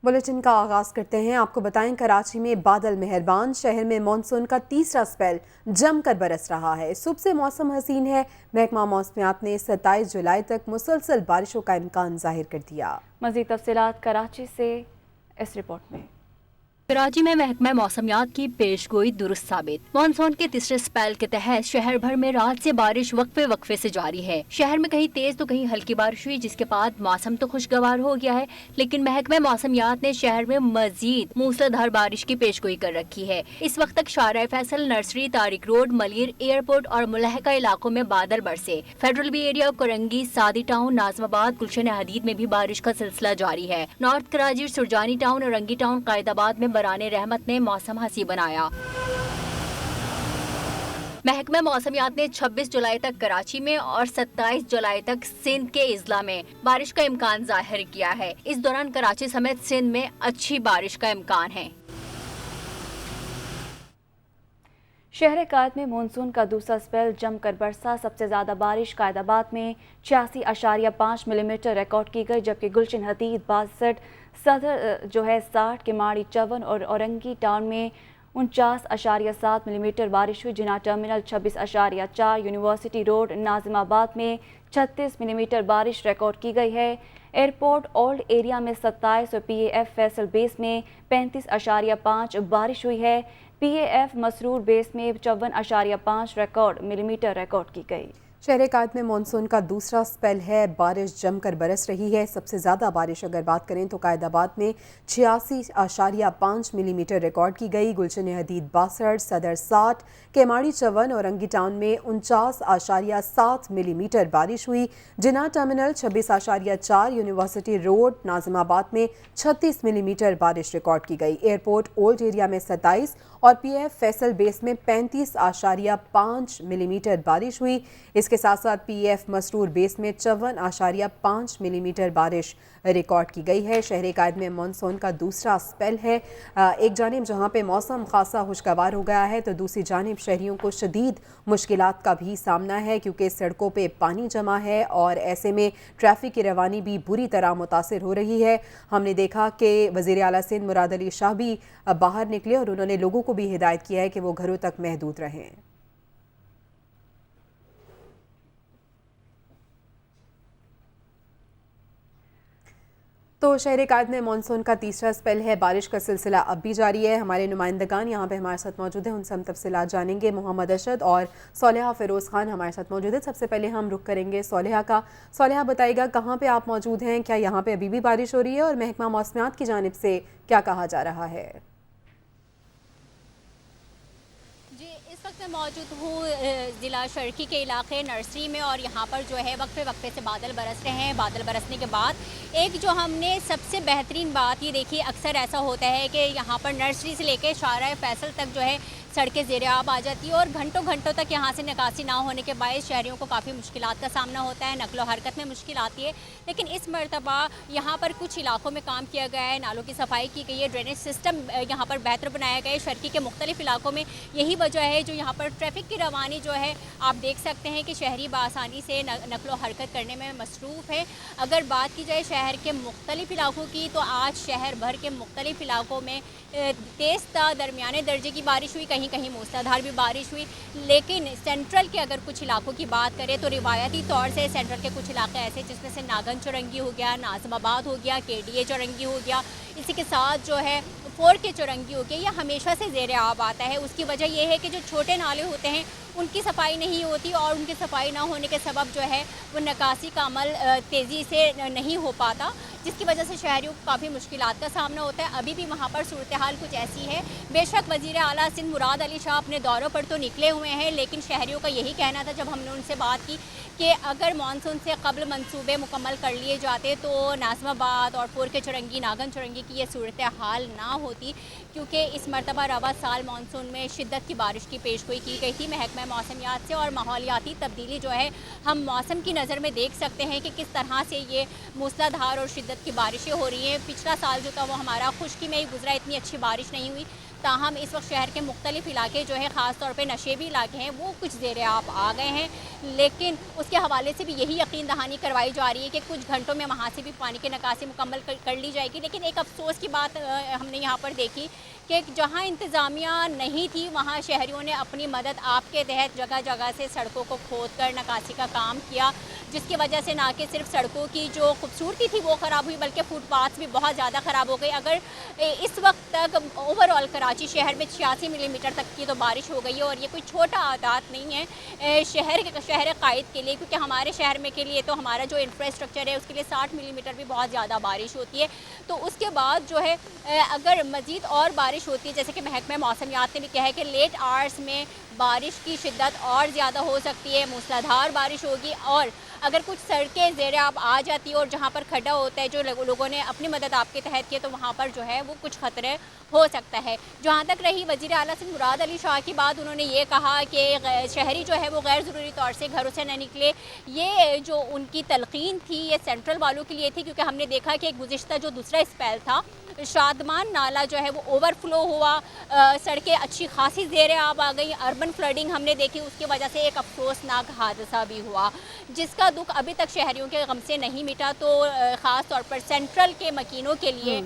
Bulletin का आगाज करते हैं। आपको बताएं, कराची में बादल मेहरबान, शहर में मानसून का तीसरा स्पेल जमकर बरस रहा है। सुबह से मौसम हसीन है। महकमा मौसमियात ने 27 जुलाई तक मुसलसल बारिशों का इम्कान जाहिर कर दिया। मज़ीद तफसीलात कराची से इस रिपोर्ट में। कराची में महकमा मौसमियात की पेशगोई दुरुस्त साबित। मानसून के तीसरे स्पेल के तहत शहर भर में रात से बारिश वक्फे वक्फे से जारी है। शहर में कहीं तेज तो कहीं हल्की बारिश हुई, जिसके बाद मौसम तो खुशगवार हो गया है, लेकिन महकमा मौसमियात ने शहर में मजीद मूसलाधार बारिश की पेशगोई कर रखी है। इस वक्त तक Shahrah Faisal, Nursery, Tariq road, Malir, airport और मुलहका इलाकों में बादल बरसे। फेडरल बी एरिया, कोरंगी, सादी टाउन, नाजमाबाद, गुलशन हदीद में भी बारिश का सिलसिला जारी है। North Karachi, Surjani town, Orangi town, Qaidabad में बराने रहमत ने मौसम हंसी बनाया। महकमा मौसमियात ने 26 जुलाई तक कराची में और 27 जुलाई तक सिंध के इजला में बारिश का इम्कान जाहिर किया है। इस दौरान कराची समेत सिंध में अच्छी बारिश का इम्कान है। शहर कायद में मानसून का दूसरा स्पेल जमकर बरसा। सबसे ज़्यादा बारिश कायदाबाद में 86.5 मिलीमीटर रिकॉर्ड की गई, जबकि गुलशन हदीद 62, सदर 60, केमाड़ी 54 और औरंगी टाउन में 49.7 मिलीमीटर बारिश हुई। जिना टर्मिनल 26.4, यूनिवर्सिटी रोड नाजिमाबाद में 36 मिलीमीटर बारिश रिकॉर्ड की गई है। एयरपोर्ट ओल्ड एरिया में 27 और PAF फैसल बेस में 35.5 बारिश हुई है। PAF मसरूर बेस में 54.5 मिलीमीटर रिकॉर्ड की गई। शहर कायद में मानसून का दूसरा स्पेल है। बारिश जमकर बरस रही है। सबसे ज़्यादा बारिश अगर बात करें तो कायदाबाद में 86.5 मिलीमीटर रिकॉर्ड की गई। गुलशन हदीद 62, सदर 60, केमाड़ी 54 और औरंगी टाउन में 49.7 मिलीमीटर बारिश हुई। जिना टर्मिनल 26.4, यूनिवर्सिटी रोड नाजिमाबाद में 36 मिलीमीटर बारिश रिकॉर्ड की गई। एयरपोर्ट ओल्ड एरिया में 27 और PAF फैसल बेस में 35.5 मिलीमीटर बारिश हुई। इसके साथ साथ PAF मसरूर बेस में 54.5 मिलीमीटर बारिश रिकॉर्ड की गई है। शहर कायद में मानसून का दूसरा स्पेल है। एक जानिब जहां पे मौसम खासा खुशगवार हो गया है, तो दूसरी जानिब शहरियों को शदीद मुश्किलात का भी सामना है, क्योंकि सड़कों पे पानी जमा है और ऐसे में ट्रैफिक की रवानी भी बुरी तरह मुतासिर हो रही है। हमने देखा कि वज़ीर आला सिंध मुराद अली शाह भी बाहर निकले और उन्होंने लोगों को भी हिदायत किया है कि वो घरों तक महदूद रहें। तो शहर कायद में मानसून का तीसरा स्पेल है। बारिश का सिलसिला अब भी जारी है। हमारे नुमाइंदगान यहाँ पे हमारे साथ मौजूद हैं, उनसे हम तफसीलात जानेंगे। मोहम्मद अरशद और सोलेहा फिरोज़ खान हमारे साथ मौजूद है। सबसे पहले हम रुख करेंगे सोलेहा का। सोलेहा, बताइएगा कहाँ पे आप मौजूद हैं? क्या यहाँ पे अभी भी बारिश हो रही है और महकमा मौसमियात की जानिब से क्या कहा जा रहा है? मैं मौजूद हूँ ज़िला शर्की के इलाके नर्सरी में, और यहाँ पर जो है वक्फे वक्फे से बादल बरस रहे हैं। बादल बरसने के बाद एक जो हमने सबसे बेहतरीन बात ये देखी, अक्सर ऐसा होता है कि यहाँ पर नर्सरी से लेकर शाहराह फैसल तक जो है सड़कें ज़ेरे आब आ जाती है और घंटों घंटों तक यहाँ से निकासी ना होने के बायस शहरियों को काफ़ी मुश्किलात का सामना होता है, नकलो हरकत में मुश्किल आती है। लेकिन इस मरतबा यहाँ पर कुछ इलाकों में काम किया गया है, नालों की सफाई की गई है, ड्रेनेज सिस्टम यहाँ पर बेहतर बनाया गया है। शर्की के मुख्तलिफ इलाकों में यही वजह है जो यहाँ पर ट्रैफिक की रवानी जो है आप देख सकते हैं कि शहरी बआसानी से नकलो हरकत करने में मसरूफ़ है। अगर बात की जाए शहर के मुख्तलिफ इलाकों की, तो आज शहर भर के मुख्तलिफ इलाकों में तेज़ ता दरमियाने दर्जे की बारिश हुई, कहीं कहीं मूसलाधार भी बारिश हुई। लेकिन सेंट्रल के अगर कुछ इलाकों की बात करें तो रिवायती तौर से सेंट्रल के कुछ इलाके ऐसे जिसमें से नागन चौरंगी हो गया, नाज़िमाबाद हो गया, KDA चौरंगी हो गया, इसी के साथ जो है 4K चौरंगी हो गया, यह हमेशा से ज़ेरे आब आता है। उसकी वजह यह है कि जो छोटे नाले होते हैं उनकी सफाई नहीं होती और उनकी सफाई ना होने के सबब जो है वो निकासी का अमल तेज़ी से नहीं हो पाता, जिसकी वजह से शहरियों को काफ़ी मुश्किलात का सामना होता है। अभी भी वहाँ पर सूरत हाल कुछ ऐसी है। बेशक वज़ीर आला सिंध मुराद अली शाह अपने दौरों पर तो निकले हुए हैं, लेकिन शहरियों का यही कहना था जब हमने उनसे बात की कि अगर मानसून से कबल मंसूबे मुकम्मल कर लिए जाते तो नाज़िमाबाद और 4K चौरंगी, नागन चौरंगी की ये सूरत हाल ना होती, क्योंकि इस मरतबा रवा साल मानसून में शिद्दत की बारिश की पेशगोई की गई थी महकमा मौसमियात से। और माहौलियाती तब्दीली जो है हम मौसम की नज़र में देख सकते हैं कि किस तरह से ये मूसलाधार और शिद्दत की बारिशें हो रही हैं। पिछला साल जो था वो हमारा खुश्की में ही गुजरा, इतनी अच्छी बारिश नहीं हुई। تاہم اس وقت شہر کے مختلف علاقے جو ہے خاص طور پہ نشیبی علاقے ہیں وہ کچھ زیر آب آ گئے ہیں، لیکن اس کے حوالے سے بھی یہی یقین دہانی کروائی جا رہی ہے کہ کچھ گھنٹوں میں وہاں سے بھی پانی کی نکاسی مکمل کر لی جائے گی۔ لیکن ایک افسوس کی بات ہم نے یہاں پر دیکھی کہ جہاں انتظامیہ نہیں تھی وہاں شہریوں نے اپنی مدد آپ کے تحت جگہ جگہ سے سڑکوں کو کھود کر نکاسی کا کام کیا، جس کی وجہ سے نہ کہ صرف سڑکوں کی جو خوبصورتی تھی وہ خراب ہوئی بلکہ فٹ پاتھ بھی بہت زیادہ خراب ہو گئی۔ اگر اس وقت تک اوور آل کراچی شہر میں 86 ملی میٹر تک کی تو بارش ہو گئی ہے، اور یہ کوئی چھوٹا اعداد نہیں ہے شہر قائد کے لیے، کیونکہ ہمارے شہر میں کے لیے تو ہمارا جو انفراسٹرکچر ہے اس کے لیے 60 ملی میٹر بھی بہت زیادہ بارش ہوتی ہے۔ تو اس کے بعد جو ہے اگر مزید اور بارش ہوتی ہے، جیسے کہ محکمہ موسمیات نے بھی کہا ہے کہ لیٹ آورز میں بارش کی شدت اور زیادہ ہو سکتی ہے، موسلادھار بارش ہوگی، اور اگر کچھ سڑکیں زیر آب آ جاتی ہے اور جہاں پر کھڈا ہوتا ہے جو لوگوں نے اپنی مدد آپ کے تحت کی تو وہاں پر جو ہے وہ کچھ خطرے ہو سکتا ہے۔ جہاں تک رہی وزیر اعلیٰ سندھ مراد علی شاہ کی بات، انہوں نے یہ کہا کہ شہری جو ہے وہ غیر ضروری طور سے گھروں سے نہ نکلے۔ یہ جو ان کی تلقین تھی یہ سینٹرل والوں کے لیے تھی، کیونکہ ہم نے دیکھا کہ گزشتہ جو دوسرا اسپیل تھا شادمان نالہ جو ہے وہ اوور فلو ہوا، سڑکیں اچھی خاصی زیر آب آ گئی، اربن فلڈنگ ہم نے دیکھی، اس کی وجہ سے ایک افسوسناک حادثہ بھی ہوا جس کا دکھ ابھی تک شہریوں کے غم سے نہیں مٹا۔ تو خاص طور پر سینٹرل کے مکینوں کے لیے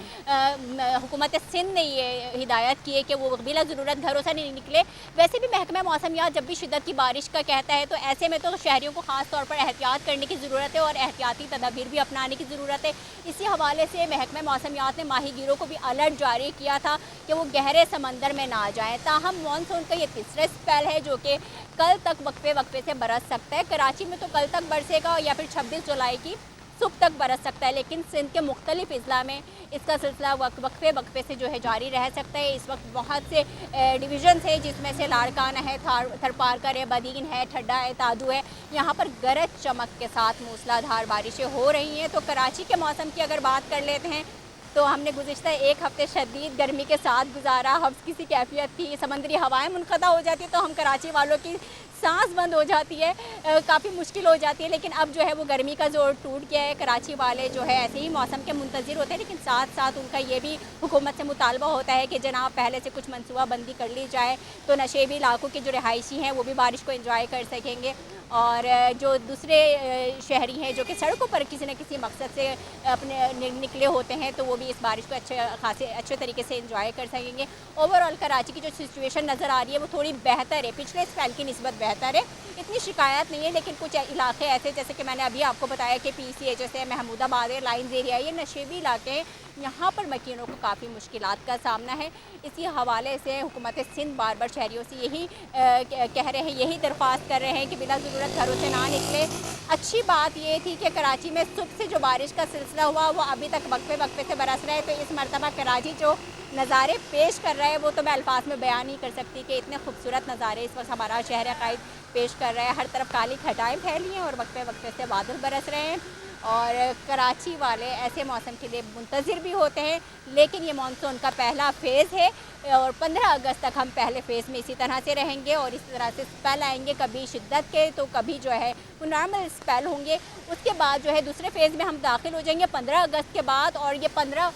حکومت سندھ نے یہ ہدایت کی ہے کہ وہ بلا ضرورت گھروں سے نہیں نکلے۔ ویسے بھی محکمہ موسمیات جب بھی شدت کی بارش کا کہتا ہے تو ایسے میں تو شہریوں کو خاص طور پر احتیاط کرنے کی ضرورت ہے اور احتیاطی تدابیر بھی اپنانے کی ضرورت ہے۔ اسی حوالے سے محکمہ موسمیات نے ماہی گیروں کو بھی الرٹ جاری کیا تھا کہ وہ گہرے سمندر میں نہ جائیں۔ تاہم مانسون کا یہ تیسرا اسپیل ہے جو کہ کل تک وقفے سے برس سکتا ہے۔ کراچی میں تو کل تک برسے گا یا پھر 26 جولائی کی صبح تک برس سکتا ہے، لیکن سندھ کے مختلف اضلاع میں اس کا سلسلہ وقفے سے جو ہے جاری رہ سکتا ہے۔ اس وقت بہت سے ڈویژنز ہیں جس میں سے لاڑکانہ ہے، تھرپارکر ہے، بدین ہے، ٹھڈا ہے، تاجو ہے، یہاں پر گرج چمک کے ساتھ موسلادھار بارشیں ہو رہی ہیں۔ تو کراچی کے موسم کی اگر بات کر لیتے ہیں تو ہم نے گزشتہ ایک ہفتے شدید گرمی کے ساتھ گزارا، حبس کی سی کیفیت تھی، سمندری ہوائیں منقطع ہو جاتی تو ہم کراچی والوں کی سانس بند ہو جاتی ہے، کافی مشکل ہو جاتی ہے، لیکن اب جو ہے وہ گرمی کا زور ٹوٹ گیا ہے۔ کراچی والے جو ہے ایسے ہی موسم کے منتظر ہوتے ہیں، لیکن ساتھ ساتھ ان کا یہ بھی حکومت سے مطالبہ ہوتا ہے کہ جناب پہلے سے کچھ منصوبہ بندی کر لی جائے تو نشیبی علاقوں کے جو رہائشی ہیں وہ بھی بارش کو انجوائے کر سکیں گے، اور جو دوسرے شہری ہیں جو کہ سڑکوں پر کسی نہ کسی مقصد سے اپنے نکلے ہوتے ہیں تو وہ بھی اس بارش کو اچھے طریقے سے انجوائے کر سکیں گے۔ اوور آل کراچی کی جو سچویشن نظر آ رہی ہے وہ تھوڑی بہتر ہے، پچھلے اسپیل کی نسبت بہتر ہے، اتنی شکایات نہیں ہے، لیکن کچھ علاقے ایسے جیسے کہ میں نے ابھی آپ کو بتایا کہ PCH ہے، محمود آباد ہے، لائنز ایریا، یہ نشیبی علاقے ہیں، یہاں پر مکینوں کو کافی مشکلات کا سامنا ہے۔ اسی حوالے سے حکومت سندھ بار بار شہریوں سے یہی کہہ رہے ہیں، یہی درخواست کر رہے ہیں کہ بلا ضرورت گھروں سے نہ نکلے۔ اچھی بات یہ تھی کہ کراچی میں صبح سے جو بارش کا سلسلہ ہوا وہ ابھی تک وقفے سے برس رہا ہے، تو اس مرتبہ کراچی جو نظارے پیش کر رہا ہے وہ تو میں الفاظ میں بیان نہیں کر سکتی کہ اتنے خوبصورت نظارے اس وقت ہمارا شہر قائد پیش کر رہا ہے۔ ہر طرف کالی گھٹائیں پھیلی ہیں اور وقفے سے بادل برس رہے ہیں، اور کراچی والے ایسے موسم کے لیے منتظر بھی ہوتے ہیں، لیکن یہ مانسون کا پہلا فیز ہے اور 15 اگست تک ہم پہلے فیز میں اسی طرح سے رہیں گے اور اسی طرح سے اسپیل آئیں گے، کبھی شدت کے تو کبھی جو ہے وہ نارمل اسپیل ہوں گے۔ اس کے بعد جو ہے دوسرے فیز میں ہم داخل ہو جائیں گے 15 اگست کے بعد، اور یہ 15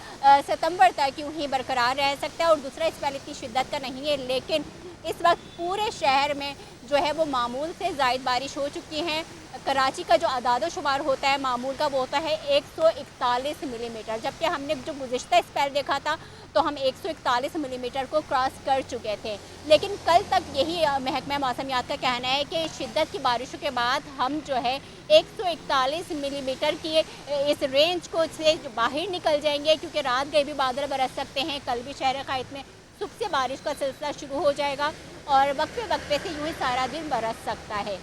ستمبر تک یوں ہی برقرار رہ سکتا ہے، اور دوسرا اسپیل اتنی شدت کا نہیں ہے، لیکن اس وقت پورے شہر میں جو ہے وہ معمول سے زائد بارش ہو چکی ہیں۔ کراچی کا جو اعداد و شمار ہوتا ہے معمول کا وہ ہوتا ہے 141 ملی میٹر، جبکہ ہم نے جو گزشتہ اسپیل دیکھا تھا تو ہم 141 ملی میٹر کو کراس کر چکے تھے، لیکن کل تک یہی محکمہ موسمیات کا کہنا ہے کہ شدت کی بارشوں کے بعد ہم جو ہے 141 ملی میٹر کی اس رینج کو سے باہر نکل جائیں گے، کیونکہ رات گئے بھی بادل برس سکتے ہیں۔ کل بھی شہر قائد میں صبح سے بارش کا سلسلہ شروع ہو جائے گا اور وقفے سے یوں ہی سارا دن برس سکتا ہے۔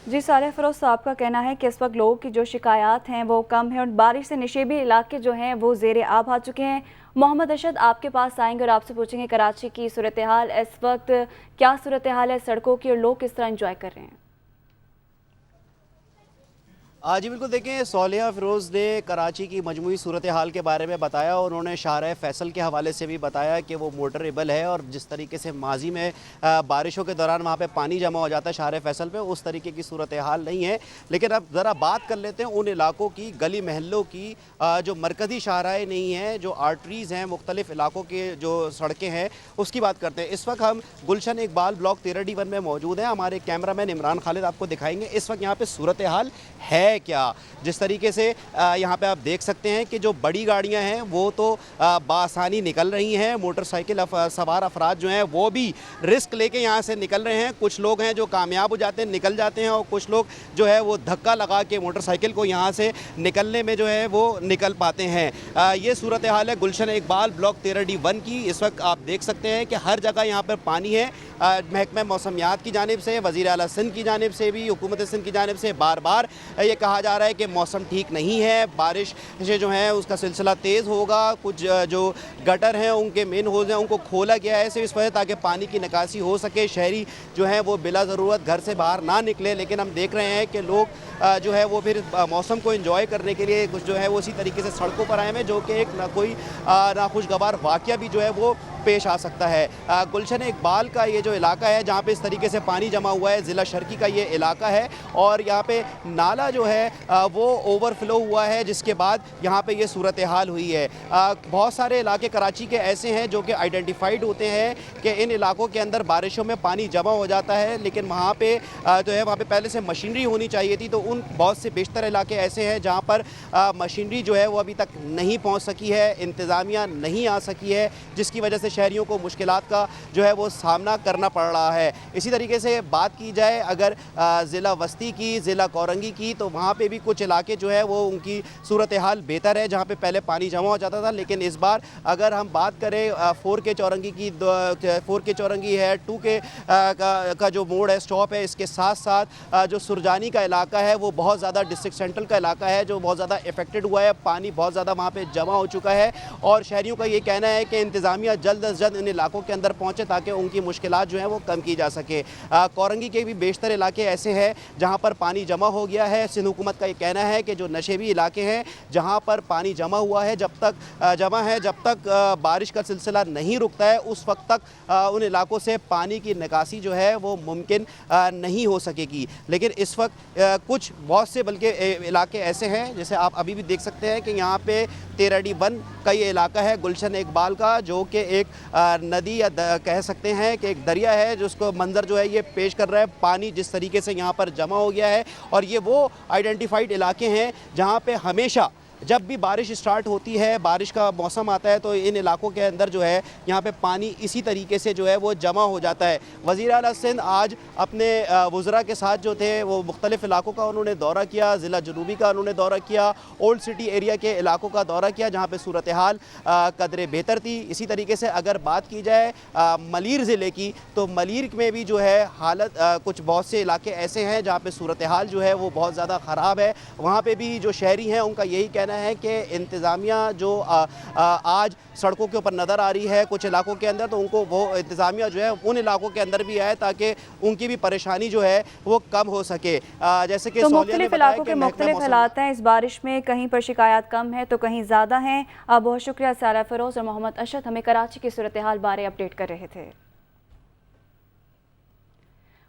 جی صالح فیروز صاحب کا کہنا ہے کہ اس وقت لوگوں کی جو شکایات ہیں وہ کم ہیں اور بارش سے نشیبی علاقے جو ہیں وہ زیر آب آ چکے ہیں۔ محمد ارشد آپ کے پاس آئیں گے اور آپ سے پوچھیں گے کراچی کی صورتحال اس وقت کیا صورتحال ہے سڑکوں کی اور لوگ کس طرح انجوائے کر رہے ہیں؟ जी बिल्कुल, देखें सौलिया फ़िरोज़ ने कराची की मजमूई सूरत हाल के बारे में बताया और उन्होंने शाहराह फैसल के हवाले से भी बताया कि वो मोटरेबल है और जिस तरीके से माजी में बारिशों के दौरान वहाँ पे पानी जमा हो जाता है शाहराह फैसल पे, उस तरीके की सूरत हाल नहीं है। लेकिन अब ज़रा बात कर लेते हैं उन इलाकों की, गली महल्लों की, जो मरकज़ी शाहराहें नहीं हैं, जो आर्टरीज़ हैं, मुख्तलिफ़ इलाकों के जो सड़कें हैं, उसकी बात करते हैं। इस वक्त हम गुलशन इकबाल ब्लॉक 13D1 में मौजूद हैं। हमारे कैमरामैन इमरान खालिद आपको दिखाएंगे इस वक्त यहाँ पे सूरत हाल है क्या। जिस तरीके से यहाँ पे आप देख सकते हैं कि जो बड़ी गाड़ियाँ हैं वो तो बासानी निकल रही हैं, मोटरसाइकिल सवार अफराद जो हैं वो भी रिस्क लेके यहाँ से निकल रहे हैं। कुछ लोग हैं जो कामयाब हो जाते हैं, निकल जाते हैं, और कुछ लोग जो है वो धक्का लगा के मोटरसाइकिल को यहाँ से निकलने में जो है वो निकल पाते हैं। ये सूरत हाल है गुलशन इकबाल ब्लॉक 13D1 की। इस वक्त आप देख सकते हैं कि हर जगह यहाँ पर पानी है। महकमा मौसमियात की जानिब से, वज़ीर आला सिंध की जानिब से भी, हुकूमत सिंध की जानिब से बार बार ये कहा जा रहा है कि मौसम ठीक नहीं है, बारिश से जो है उसका सिलसिला तेज़ होगा। कुछ जो गटर हैं उनके मेन होल्स हैं उनको खोला गया है सिर्फ इस वजह ताकि पानी की निकासी हो सके, शहरी जो है वो बिला ज़रूरत घर से बाहर ना निकले। लेकिन हम देख रहे हैं कि लोग जो है वो फिर मौसम को एंजॉय करने के लिए कुछ जो है वो उसी तरीके से सड़कों पर आए हैं, जो कि एक नाखुशगवार वाक़या भी जो है वो पेश आ सकता है। गुलशन इकबाल का ये जो इलाका है जहाँ पे इस तरीके से पानी जमा हुआ है, ज़िला शर्की का ये इलाका है और यहाँ पे नाला जो है वो ओवरफ्लो हुआ है, जिसके बाद यहाँ पे ये सूरत हाल हुई है। बहुत सारे इलाके कराची के ऐसे हैं जो कि आइडेंटिफाइड होते हैं कि इन इलाकों के अंदर बारिशों में पानी जमा हो जाता है, लेकिन वहाँ पे जो है वहाँ पे पहले से मशीनरी होनी चाहिए थी। तो उन बहुत से बेशतर इलाके ऐसे हैं जहाँ पर मशीनरी जो है वो अभी तक नहीं पहुँच सकी है, इंतज़ामिया नहीं आ सकी है, जिसकी वजह से शहरियों को मुश्किलात का जो है वो सामना करना पड़ रहा है। इसी तरीके से बात की जाए अगर ज़िला वस्ती की, ज़िला कोरंगी की, तो वहाँ पे भी कुछ इलाके जो है वो उनकी सूरत हाल बेहतर है, जहाँ पे पहले पानी जमा हो जाता था। लेकिन इस बार अगर हम बात करें 4K चौरंगी की, 4K चौरंगी है, 2K का जो मोड़ है, स्टॉप है, इसके साथ साथ जो सुरजानी का इलाका है वो बहुत ज़्यादा डिस्ट्रिक्ट सेंट्रल का इलाका है जो बहुत ज़्यादा इफेक्टेड हुआ है। पानी बहुत ज़्यादा वहाँ पर जमा हो चुका है और शहरियों का ये कहना है कि इंतज़ामिया जल्द अज जल्द इन इलाकों के अंदर पहुँचे ताकि उनकी मुश्किलात जो हैं वो कम की जा सके। कोरंगी के भी बेशतर इलाके ऐसे हैं जहाँ पर पानी जमा हो गया है। सिंध हुकूमत का ये कहना है कि जो नशेबी इलाके हैं जहाँ पर पानी जमा हुआ है, जब तक बारिश का सिलसिला नहीं रुकता है उस वक्त तक उन इलाकों से पानी की निकासी जो है वो मुमकिन नहीं हो सकेगी। लेकिन इस वक्त कुछ बहुत से बल्कि इलाके ऐसे हैं, जैसे आप अभी भी देख सकते हैं कि यहाँ पे 13D1 का ये इलाका है गुलशन इकबाल का, जो कि एक नदी या कह सकते हैं कि एक दरिया है, जिसको मंजर जो है ये पेश कर रहा है। पानी जिस तरीके से यहाँ पर जमा हो गया है और ये वो आइडेंटिफाइड इलाके हैं जहाँ पे हमेशा जब भी बारिश स्टार्ट होती है, बारिश का मौसम आता है, तो इन इलाकों के अंदर जो है यहाँ पे पानी इसी तरीके से जो है वो जमा हो जाता है। वज़ीर आला सिंध आज अपने वज़रा के साथ जो थे वो मुख्तलिफ़ इलाकों का उन्होंने दौरा किया, ज़िला जनूबी का उन्होंने दौरा किया, ओल्ड सिटी एरिया के इलाकों का दौरा किया जहाँ पे सूरत हाल कदरे बेहतर थी। इसी तरीके से अगर बात की जाए मलीर ज़िले की, तो मलीर में भी जो है हालत कुछ बहुत से इलाके ऐसे हैं जहाँ पर सूरत हाल जो है वो बहुत ज़्यादा ख़राब है। वहाँ पर भी जो शहरी हैं उनका यही कहना है कि इंतज़ामिया जो आज सड़कों के ऊपर नज़र आ रही है कुछ इलाकों के अंदर, तो उनको वो इंतज़ामिया जो है उन इलाकों के अंदर भी आए ताकि उनकी भी परेशानी जो है वो कम हो सके। जैसे कि तो मुख्तलिफ इलाकों के मुख्तलिफ हालात हैं इस बारिश में, कहीं पर शिकायत कम है तो कहीं ज़्यादा हैं। बहुत शुक्रिया सारा फ़िरोज़ और मोहम्मद अशद हमें कराची की सूरत हाल बारे अपडेट कर रहे थे।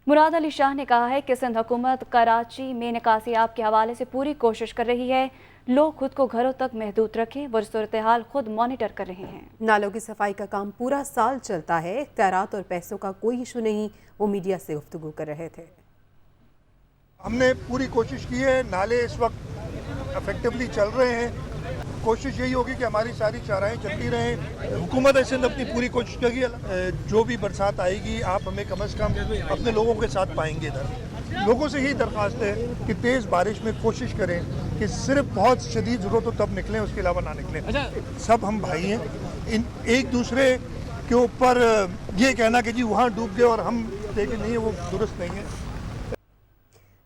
मुराद अली शाह ने कहा है कि सिंध हुकूमत कराची में निकासी आब के हवाले से पूरी कोशिश कर रही है। लोग खुद को घरों तक महदूद रखें, वो सूरत हाल खुद मॉनिटर कर रहे हैं। नालों की सफाई का काम पूरा साल चलता है, इख्तियारात और पैसों का कोई इशू नहीं, वो मीडिया से गुफ्तगू कर रहे थे। हमने पूरी कोशिश की है, नाले इस वक्त इफेक्टिवली चल रहे हैं। कोशिश यही होगी कि हमारी सारी चाराएँ चलती रहें। हुकूमत सिंध अपनी पूरी कोशिश करेगी, जो भी बरसात आएगी आप हमें कम से कम अपने लोगों के साथ पाएंगे। इधर लोगों से यही दरख्वास्त है कि तेज़ बारिश में कोशिश करें कि सिर्फ बहुत शदीद ज़रूरत हो तब निकलें, उसके अलावा ना निकलें। सब हम भाई हैं, एक दूसरे के ऊपर ये कहना कि जी वहाँ डूब गए और हम देखें नहीं, वो दुरुस्त नहीं है।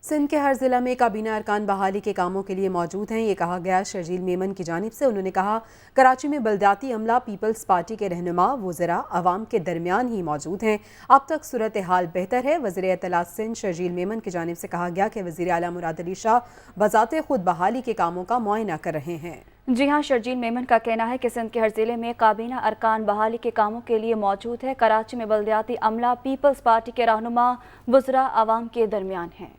سندھ کے ہر ضلع میں کابینہ ارکان بحالی کے کاموں کے لیے موجود ہیں، یہ کہا گیا شرجیل میمن کی جانب سے۔ انہوں نے کہا کراچی میں بلدیاتی عملہ پیپلز پارٹی کے رہنما وزراء عوام کے درمیان ہی موجود ہیں، اب تک صورتحال بہتر ہے۔ وزیر اطلاعات سندھ شرجیل میمن کی جانب سے کہا گیا کہ وزیر اعلیٰ مراد علی شاہ بذات خود بحالی کے کاموں کا معائنہ کر رہے ہیں۔ جی ہاں، شرجیل میمن کا کہنا ہے کہ سندھ کے ہر ضلع میں کابینہ ارکان بحالی کے کاموں کے لیے موجود ہے۔ کراچی میں بلدیاتی عملہ پیپلز پارٹی کے رہنما وزراء عوام کے درمیان ہیں۔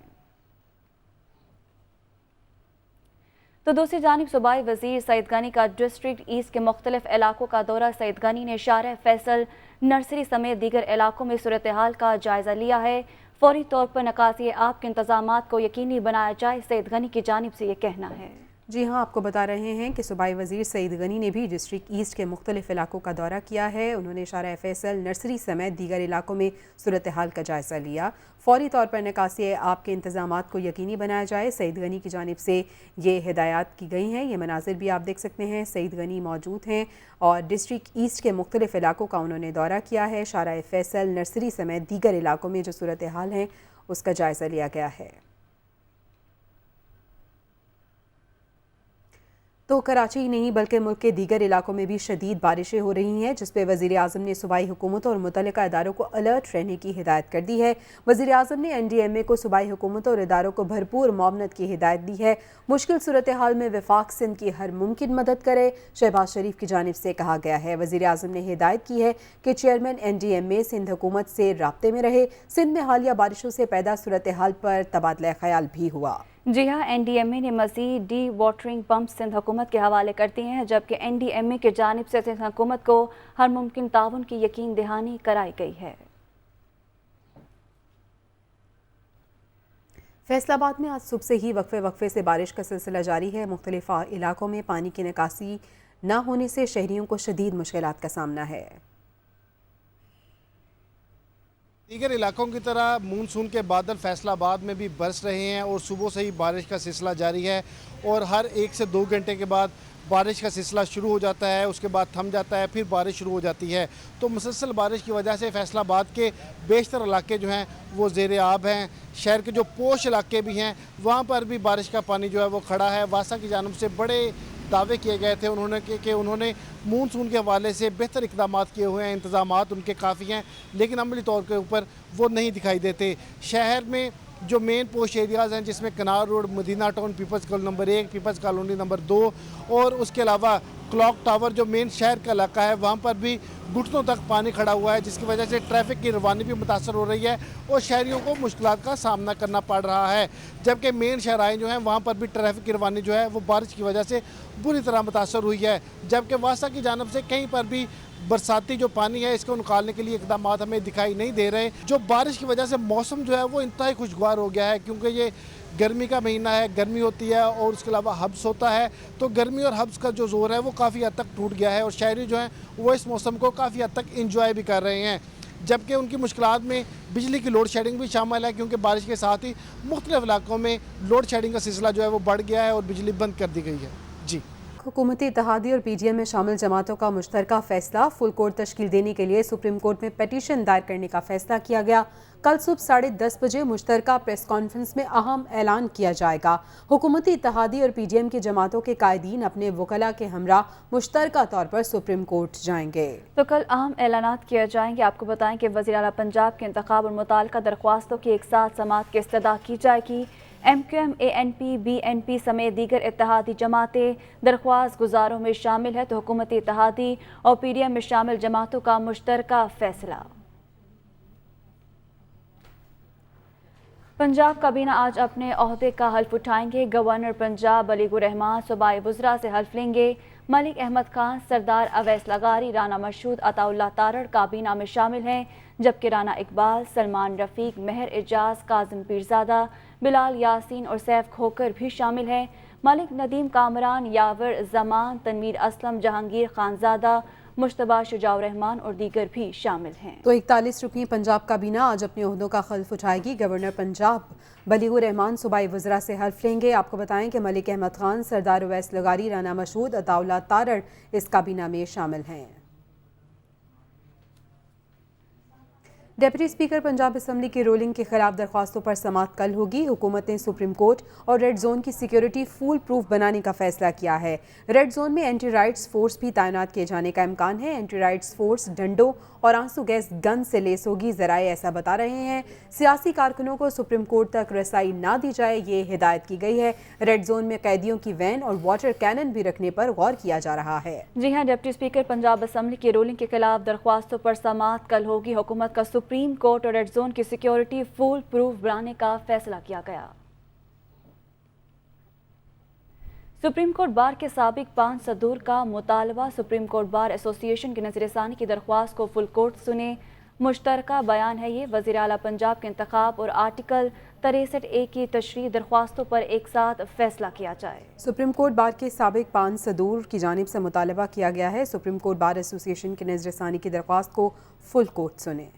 تو دوسری جانب صوبائی وزیر سعید غنی کا ڈسٹرکٹ ایسٹ کے مختلف علاقوں کا دورہ۔ سعید غنی نے شارع فیصل نرسری سمیت دیگر علاقوں میں صورتحال کا جائزہ لیا ہے۔ فوری طور پر نکاسی آب کے انتظامات کو یقینی بنایا جائے، سعید غنی کی جانب سے یہ کہنا ہے۔ جی ہاں، آپ کو بتا رہے ہیں کہ صوبائی وزیر سعید غنی نے بھی ڈسٹرکٹ ایسٹ کے مختلف علاقوں کا دورہ کیا ہے۔ انہوں نے شارع فیصل نرسری سمیت دیگر علاقوں میں صورتحال کا جائزہ لیا۔ فوری طور پر نکاسی آب کے انتظامات کو یقینی بنایا جائے، سعید غنی کی جانب سے یہ ہدایات کی گئی ہیں۔ یہ مناظر بھی آپ دیکھ سکتے ہیں، سعید غنی موجود ہیں اور ڈسٹرکٹ ایسٹ کے مختلف علاقوں کا انہوں نے دورہ کیا ہے۔ شارع فیصل نرسری سمیت دیگر علاقوں میں جو صورتحال ہیں اس کا جائزہ لیا گیا ہے۔ تو کراچی ہی نہیں بلکہ ملک کے دیگر علاقوں میں بھی شدید بارشیں ہو رہی ہیں، جس پہ وزیر اعظم نے صوبائی حکومتوں اور متعلقہ اداروں کو الرٹ رہنے کی ہدایت کر دی ہے۔ وزیر اعظم نے NDMA کو صوبائی حکومتوں اور اداروں کو بھرپور معاونت کی ہدایت دی ہے۔ مشکل صورتحال میں وفاق سندھ کی ہر ممکن مدد کرے، شہباز شریف کی جانب سے کہا گیا ہے۔ وزیر اعظم نے ہدایت کی ہے کہ چیئرمین NDMA سندھ حکومت سے رابطے میں رہے۔ سندھ میں حالیہ بارشوں سے پیدا صورتحال پر تبادلہ خیال بھی ہوا۔ جی ہاں، NDMA نے مزید ڈی واٹرنگ پمپ سندھ حکومت کے حوالے کر دیے ہیں، جبکہ NDMA کی جانب سے سندھ حکومت کو ہر ممکن تعاون کی یقین دہانی کرائی گئی ہے۔ فیصل آباد میں آج صبح سے ہی وقفے سے بارش کا سلسلہ جاری ہے۔ مختلف علاقوں میں پانی کی نکاسی نہ ہونے سے شہریوں کو شدید مشکلات کا سامنا ہے۔ دیگر علاقوں کی طرح مونسون کے بادل فیصل آباد میں بھی برس رہے ہیں اور صبح سے ہی بارش کا سلسلہ جاری ہے اور ہر 1 سے 2 گھنٹے کے بعد بارش کا سلسلہ شروع ہو جاتا ہے، اس کے بعد تھم جاتا ہے، پھر بارش شروع ہو جاتی ہے۔ تو مسلسل بارش کی وجہ سے فیصل آباد کے بیشتر علاقے جو ہیں وہ زیر آب ہیں۔ شہر کے جو پوش علاقے بھی ہیں وہاں پر بھی بارش کا پانی جو ہے وہ کھڑا ہے۔ واسا کی جانب سے بڑے دعوے کیے گئے تھے کہ انہوں نے مونسون کے حوالے سے بہتر اقدامات کیے ہوئے ہیں، انتظامات ان کے کافی ہیں، لیکن عملی طور کے اوپر وہ نہیں دکھائی دیتے۔ شہر میں جو مین پوش ایریاز ہیں جس میں کنار road, Madina Town, Peoples Colony number 1، Peoples Colony number 2 اور اس کے علاوہ کلاک ٹاور جو مین شہر کا علاقہ ہے وہاں پر بھی گھٹنوں تک پانی کھڑا ہوا ہے، جس کی وجہ سے ٹریفک کی روانی بھی متاثر ہو رہی ہے اور شہریوں کو مشکلات کا سامنا کرنا پڑ رہا ہے۔ جبکہ مین شہرائیں جو ہیں وہاں پر بھی ٹریفک کی روانی جو ہے وہ بارش کی وجہ سے بری طرح متاثر ہوئی ہے۔ جبکہ واسا کی جانب سے کہیں پر بھی برساتی جو پانی ہے اس کو نکالنے کے لیے اقدامات ہمیں دکھائی نہیں دے رہے۔ جو بارش کی وجہ سے موسم جو ہے وہ انتہائی خوشگوار ہو گیا ہے، کیونکہ یہ گرمی کا مہینہ ہے، گرمی ہوتی ہے اور اس کے علاوہ حبس ہوتا ہے، تو گرمی اور حبس کا جو زور ہے وہ کافی حد تک ٹوٹ گیا ہے اور شہری جو ہیں وہ اس موسم کو کافی حد تک انجوائے بھی کر رہے ہیں۔ جبکہ ان کی مشکلات میں بجلی کی لوڈ شیڈنگ بھی شامل ہے، کیونکہ بارش کے ساتھ ہی مختلف علاقوں میں لوڈ شیڈنگ کا سلسلہ جو ہے وہ بڑھ گیا ہے اور بجلی بند کر دی گئی ہے۔ جی حکومتی اتحادی اور PDM میں شامل جماعتوں کا مشترکہ فیصلہ، فل کورٹ تشکیل دینے کے لیے سپریم کورٹ میں پیٹیشن دائر کرنے کا فیصلہ کیا گیا۔ کل صبح 10:30 بجے مشترکہ پریس کانفرنس میں اہم اعلان کیا جائے گا۔ حکومتی اتحادی اور PDM کی جماعتوں کے قائدین اپنے وکلاء کے ہمراہ مشترکہ طور پر سپریم کورٹ جائیں گے۔ تو کل اہم اعلانات کیے جائیں گے۔ آپ کو بتائیں کہ وزیر اعلیٰ پنجاب کے انتخاب اور متعلقہ درخواستوں کی ایک ساتھ سماعت کی استدعا کی جائے گی۔ MQM، ANP، BNP سمیت دیگر اتحادی جماعتیں درخواست گزاروں میں شامل ہے، تو حکومتی اتحادی اور PDM میں شامل جماعتوں کا مشترکہ فیصلہ۔ پنجاب کابینہ آج اپنے عہدے کا حلف اٹھائیں گے۔ گورنر پنجاب بلیغ الرحمان صوبائی وزراء سے حلف لیں گے۔ ملک احمد خان، سردار اویس لغاری، رانا مشہود، عطا اللہ تارڑ کابینہ میں شامل ہیں، جبکہ رانا اقبال، سلمان رفیق، مہر اعجاز، کاظم پیرزادہ، بلال یاسین اور سیف کھوکر بھی شامل ہیں۔ ملک ندیم کامران، یاور زمان، تنویر اسلم، جہانگیر خانزادہ، مشتبہ شجاع الرحمان اور دیگر بھی شامل ہیں۔ تو 41 رکنی پنجاب کابینہ آج اپنے عہدوں کا حلف اٹھائے گی۔ گورنر پنجاب بلیغ الرحمان صوبائی وزراء سے حلف لیں گے۔ آپ کو بتائیں کہ ملک احمد خان، سردار اویس لغاری، رانا مشہود، عطا اللہ تارڑ اس کابینہ میں شامل ہیں۔ डिप्टी स्पीकर पंजाब असम्बली की रूलिंग के खिलाफ दरख्वास्तों पर समाअत कल होगी। हुकूमत ने सुप्रीम कोर्ट और रेड जोन की सिक्योरिटी फुल प्रूफ बनाने का फैसला किया है। रेड जोन में एंटी राइट्स फोर्स भी तैनात किए जाने का इम्कान है। एंटी राइट्स फोर्स डंडों और आंसू गैस गन से लेस होगी। जराए ऐसा बता रहे हैं सियासी कारकुनों को सुप्रीम कोर्ट तक रसाई ना दी जाए, ये हिदायत की गई है। रेड जोन में कैदियों की वैन और वाटर कैनन भी रखने पर गौर किया जा रहा है। जी हां, डिप्टी स्पीकर पंजाब असम्बली की रूलिंग के खिलाफ दरख्वास्तों पर समाअत कल होगी। हुकूमत का सुप्रीम कोर्ट और रेड जोन की सिक्योरिटी फुल प्रूफ बनाने का फैसला किया गया। सुप्रीम कोर्ट बार के साबिक 5 सदूर का मुतालबा। सुप्रीम कोर्ट बार एसोसिएशन की नज़रसानी की दरख्वास्त को फुल कोर्ट सुने। मुश्तरका बयान है ये। वज़ीर आला पंजाब के इंतखाब और आर्टिकल 63A की तशरीह दरख्वास्तों पर एक साथ फैसला किया जाए। सुप्रीम कोर्ट बार के साबिक 5 सदूर की जानिब से मुतालबा किया गया है। सुप्रीम कोर्ट बार एसोसिएशन की नज़रसानी की दरख्वास्त को फुल कोर्ट सुने।